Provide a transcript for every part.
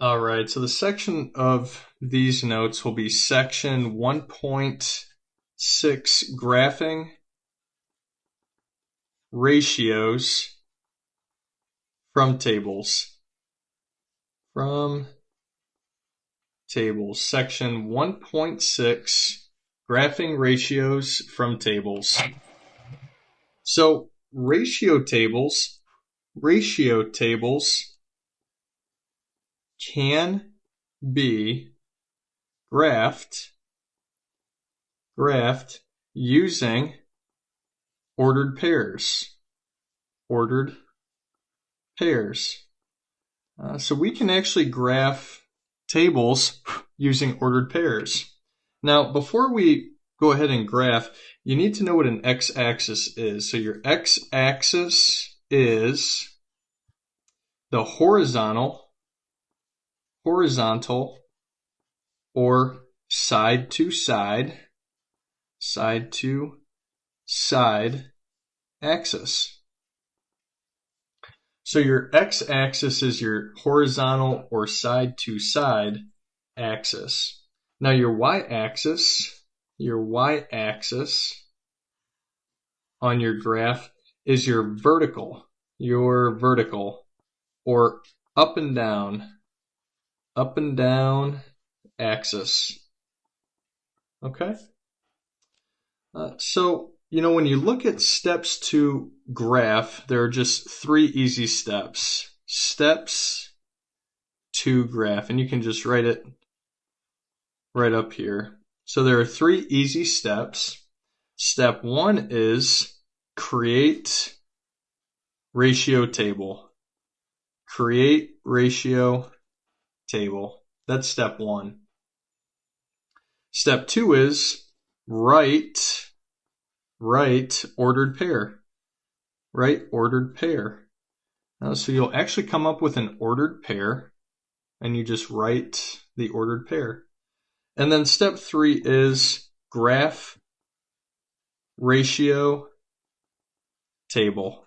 All right, so the section of these notes will be section 1.6, graphing ratios from tables. From tables. Section 1.6, graphing ratios from tables. So ratio tables can be graphed using ordered pairs. So we can actually graph tables using ordered pairs. Now, before we go ahead and graph, you need to know what an x-axis is. So your x-axis is the horizontal or side to side axis. So your x-axis is your horizontal or side-to-side axis. Now your y-axis on your graph is your vertical or up and down axis. Okay? So when you look at steps to graph, there are just 3 easy steps. Steps to graph, and you can just write it right up here. So there are 3 easy steps. Step 1 is create ratio table. Create ratio table. That's step 1. Step 2 is write ordered pair. Write ordered pair. So you'll actually come up with an ordered pair, and you just write the ordered pair. And then step 3 is graph ratio table.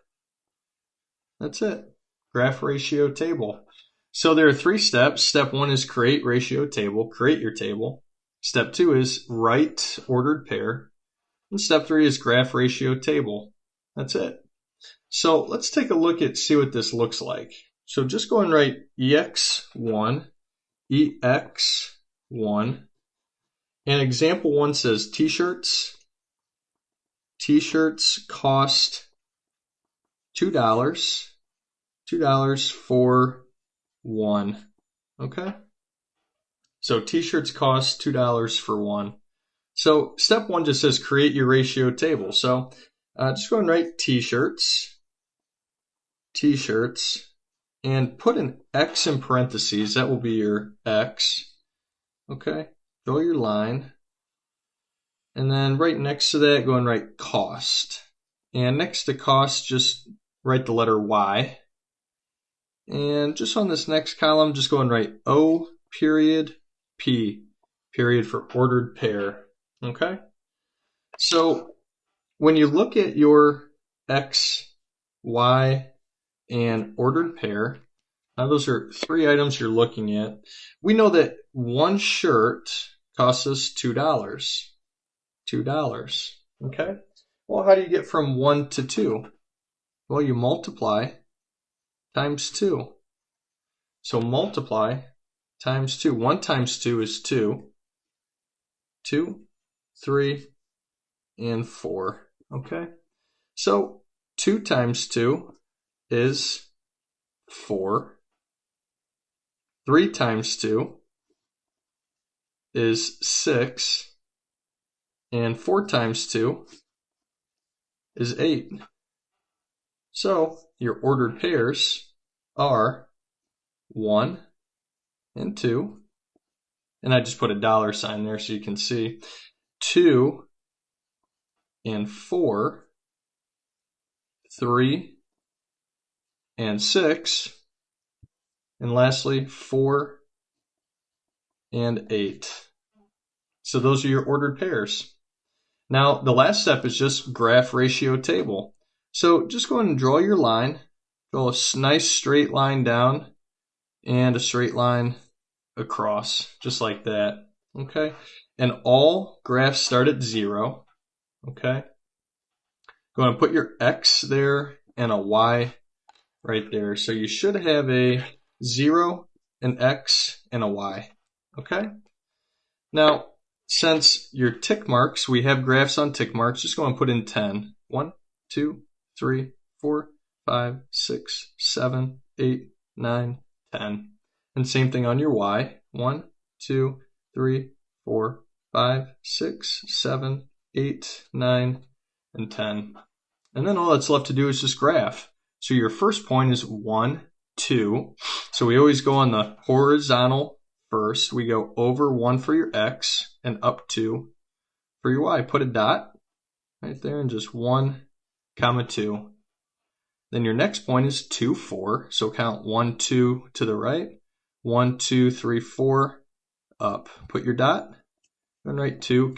That's it. Graph ratio table. So there are 3 steps. Step 1 is create ratio table. Create your table. Step 2 is write ordered pair. And step 3 is graph ratio table. That's it. So let's take a look at see what this looks like. So just go and write EX1. And example 1 says t-shirts. T-shirts cost $2. $2 for 1. Okay? So t-shirts cost $2 for 1. So step 1 just says create your ratio table. So just go and write t-shirts, and put an X in parentheses. That will be your X. Okay, draw your line. And then right next to that, go and write cost. And next to cost, just write the letter Y. And just on this next column, just go and write O period P period for ordered pair. Okay? So when you look at your X, Y, and ordered pair, now those are 3 items you're looking at. We know that 1 shirt costs us $2. $2. Okay? Well, how do you get from 1 to 2? Well, you multiply times 2. So multiply times 2. 1 times 2 is 2. 2, 3, and 4. Okay? So 2 times 2 is 4. 3 times 2 is 6. And 4 times 2 is 8. So your ordered pairs are 1 and 2. And I just put a dollar sign there so you can see. 2 and 4. 3 and 6. And lastly, 4 and 8. So those are your ordered pairs. Now, the last step is just graph ratio table. So just go ahead and draw your line. Draw a nice straight line down and a straight line across, just like that. Okay, and all graphs start at 0. Okay, go and put your X there and a Y right there. So you should have a 0, an X, and a Y. Okay, now since your tick marks, we have graphs on tick marks, just go and put in 10. 1, 2, 3, 4, 5, 6, 7, 8, 9, 10. And same thing on your Y. 1, 2, 3, 4, 5, 6, 7, 8, 9, and 10. And then all that's left to do is just graph. So your first point is 1, 2. So we always go on the horizontal first. We go over 1 for your X and up 2 for your Y. Put a dot right there and just 1, 2. Then your next point is 2, 4. So count 1, 2 to the right. 1, 2, 3, 4 up. Put your dot and write 2,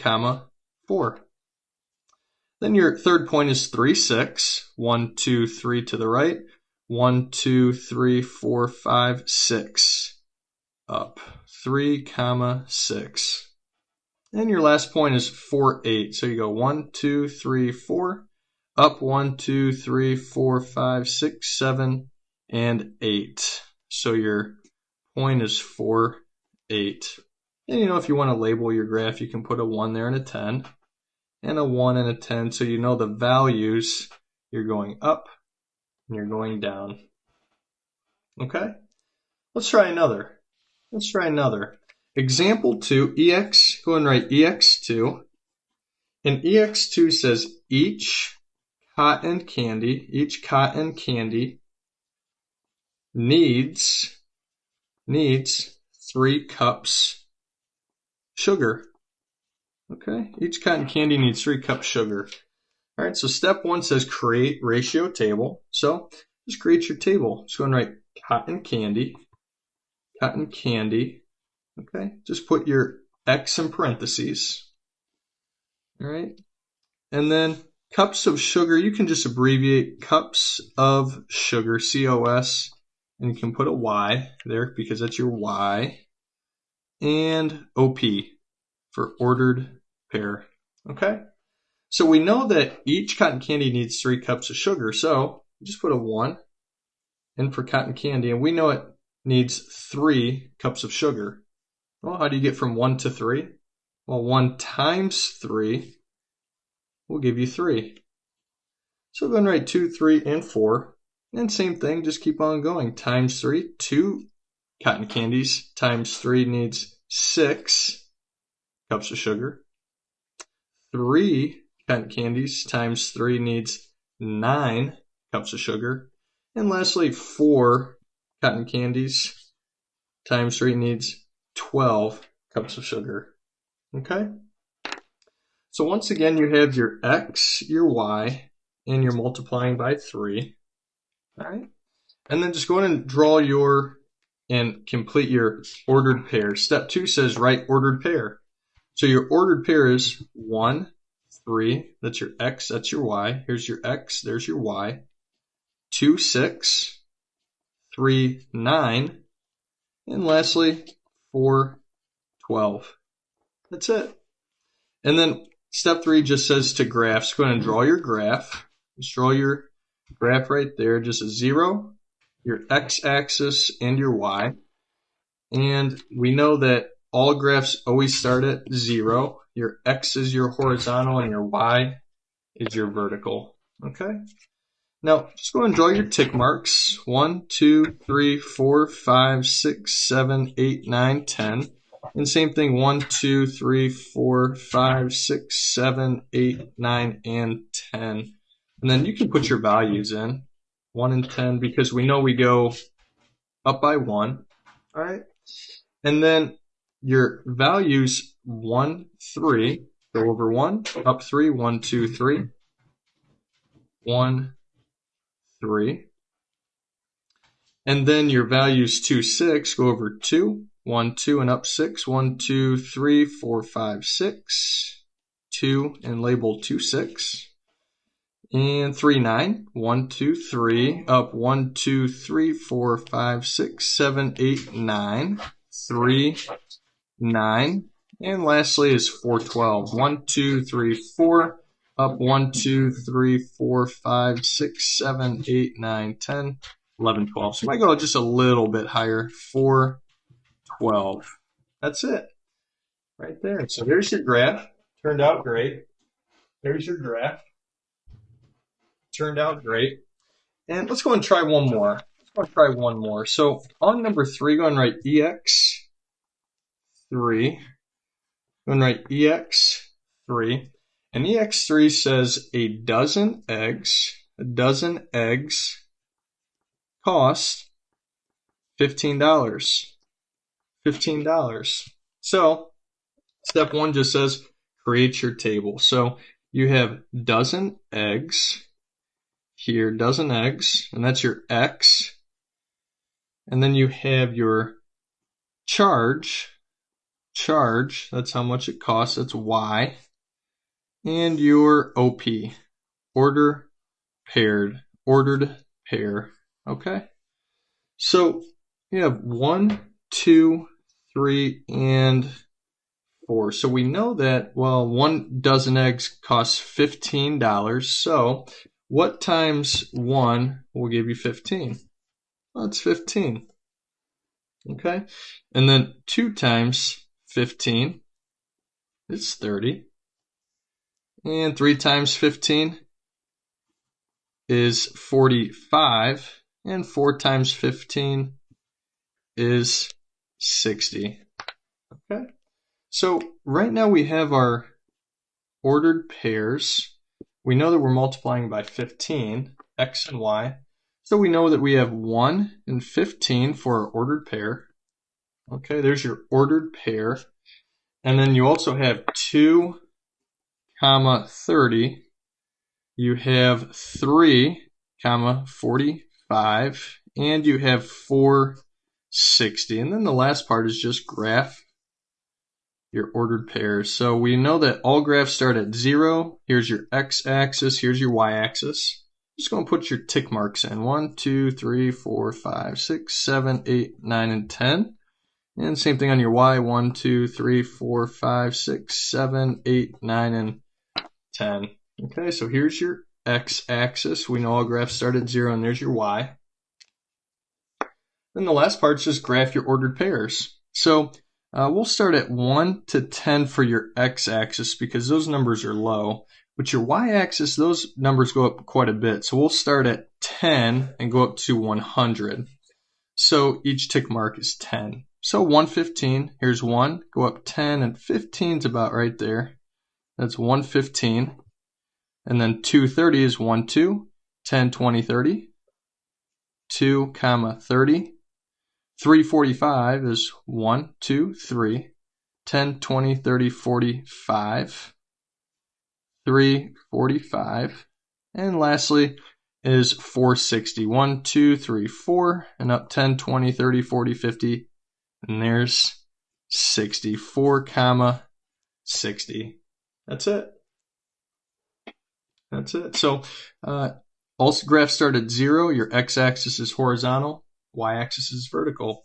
4. Then your third point is 3, 6. 1, 2, 3 to the right. 1, 2, 3, 4, 5, 6 up. 3, 6. And your last point is 4, 8. So you go 1, 2, 3, 4. Up 1, 2, 3, 4, 5, 6, 7, and 8. So your point is 4, 8. And if you want to label your graph, you can put a 1 there and a 10, and a 1 and a 10, so you know the values. You're going up and you're going down. Okay? Let's try another. Example 2, EX, go and write EX2. And EX2 says each cotton candy needs 3 cups sugar. Okay, each cotton candy needs 3 cups sugar. All right, so step 1 says create ratio table. So just create your table. So go and write cotton candy. Okay, just put your X in parentheses. All right, and then cups of sugar, you can just abbreviate cups of sugar, COS, and you can put a Y there because that's your Y, and OP for ordered pair. Okay, so we know that each cotton candy needs 3 cups of sugar, so just put a 1 in for cotton candy, and we know it needs 3 cups of sugar. Well, how do you get from 1 to 3? Well, 1 times 3 will give you 3. So go and write 2, 3, and 4. And same thing, just keep on going. Times 3, 2 cotton candies times 3 needs 6 cups of sugar. 3 cotton candies times 3 needs 9 cups of sugar. And lastly, 4 cotton candies times 3 needs 12 cups of sugar. Okay? So once again, you have your X, your Y, and you're multiplying by 3. All right? And then just go ahead and draw and complete your ordered pair. Step 2 says write ordered pair. So your ordered pair is 1, 3. That's your X, that's your Y. Here's your X, there's your Y. 2, 6. 3, 9. And lastly, 4, 12. That's it. And then step 3 just says to graph. So go ahead and draw your graph. Just draw your graph right there. Just a 0, your x-axis, and your y. And we know that all graphs always start at 0. Your x is your horizontal and your y is your vertical. Okay? Now, just go and draw your tick marks. 1, 2, 3, 4, 5, 6, 7, 8, 9, 10. And same thing, 1, 2, 3, 4, 5, 6, 7, 8, 9, and 10. And then you can put your values in, 1 and 10, because we know we go up by 1. All right? And then your values 1, 3, go over 1, up 3, 1, 2, 3, 1, 3. And then your values 2, 6, go over 2, 1, 2, and up 6, 1, 2, 3, 4, 5, 6, 2, and label 2, 6. And 3, 9. 1, 2, 3. Up 1, 2, 3, 4, 5, 6, 7, 8, 9. 3, 9. And lastly is 4, 12. 1, 2, 3, 4. Up 1, 2, 3, 4, 5, 6, 7, 8, 9, 10, 11, 12. So I might go just a little bit higher. 4, 12. That's it. Right there. So there's your graph. Turned out great. There's your graph. Turned out great. And let's go and try one more. So on number 3, go and write EX3. Go and write EX3. And EX3 says a dozen eggs cost $15. $15. So step 1 just says create your table. So you have dozen eggs here, dozen eggs, and that's your X. And then you have your charge, that's how much it costs, that's Y. And your OP, ordered pair, okay? So you have 1, 2, 3, and 4. So we know that, well, 1 dozen eggs costs $15. So what times 1 will give you 15? Well, that's 15. Okay? And then 2 times 15 is 30. And 3 times 15 is 45. And 4 times 15 is 60. Okay? So right now we have our ordered pairs. We know that we're multiplying by 15, X and Y. So we know that we have 1 and 15 for our ordered pair. Okay, there's your ordered pair. And then you also have 2, 30. You have 3, 45. And you have 4, 60. And then the last part is just graph your ordered pairs. So we know that all graphs start at 0. Here's your x-axis. Here's your y-axis. Just going to put your tick marks in. 1, 2, 3, 4, 5, 6, 7, 8, 9, and 10. And same thing on your y. 1, 2, 3, 4, 5, 6, 7, 8, 9, and 10. Okay, so here's your x-axis. We know all graphs start at 0, and there's your y. Then the last part is just graph your ordered pairs. So we'll start at 1 to 10 for your x-axis because those numbers are low. But your y-axis, those numbers go up quite a bit. So we'll start at 10 and go up to 100. So each tick mark is 10. So 115, here's 1, go up 10, and 15 is about right there. That's 115. And then 230 is 1, 2, 10, 20, 30. 2, 30. 345 is 1, 2, 3, 10, 20, 30, 45. 345. And lastly is 460. 1, 2, 3, 4, and up 10, 20, 30, 40, 50. And there's 60. 4, 60. That's it. So all graphs start at 0. Your x-axis is horizontal, y-axis is vertical.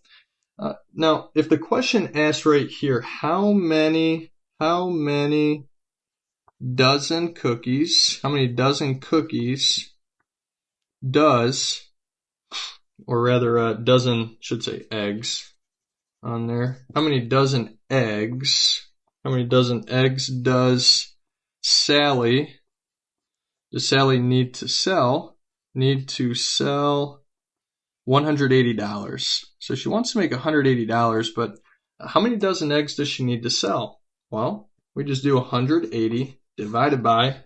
Now, if the question asks right here, how many dozen cookies does, or rather dozen, should say eggs on there. How many dozen eggs does Sally need to sell? $180. So she wants to make $180, but how many dozen eggs does she need to sell? Well, we just do 180 divided by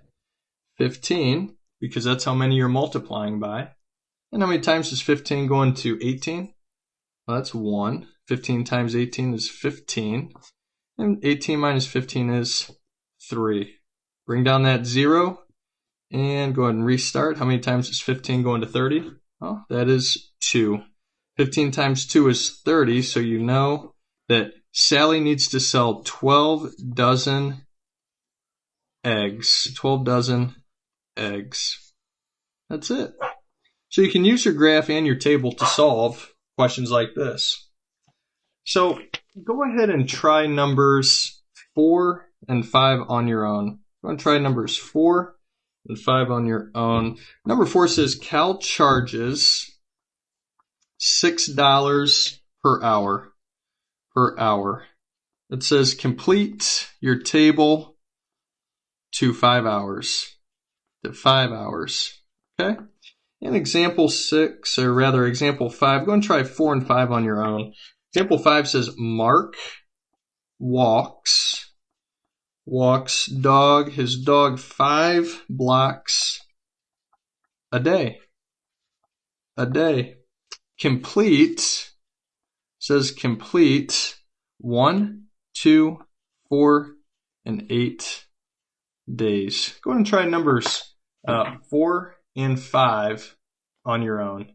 15, because that's how many you're multiplying by. And how many times does 15 go into 18? Well, that's 1. 15 times 18 is 15. And 18 minus 15 is 3. Bring down that 0 and go ahead and restart. How many times does 15 go into 30? Oh, that is 2. 15 times 2 is 30, so you know that Sally needs to sell 12 dozen eggs. 12 dozen eggs. That's it. So you can use your graph and your table to solve questions like this. So go ahead and try numbers 4 and 5 on your own. Go and try numbers 4 and 5 on your own. Number 4 says Cal charges $6 per hour. It says complete your table to 5 hours. Okay? And example 6, or rather example 5, go and try 4 and 5 on your own. Example 5 says Mark walks his dog 5 blocks a day. Complete says complete 1, 2, 4, and 8 days. Go ahead and try numbers 4 and 5 on your own.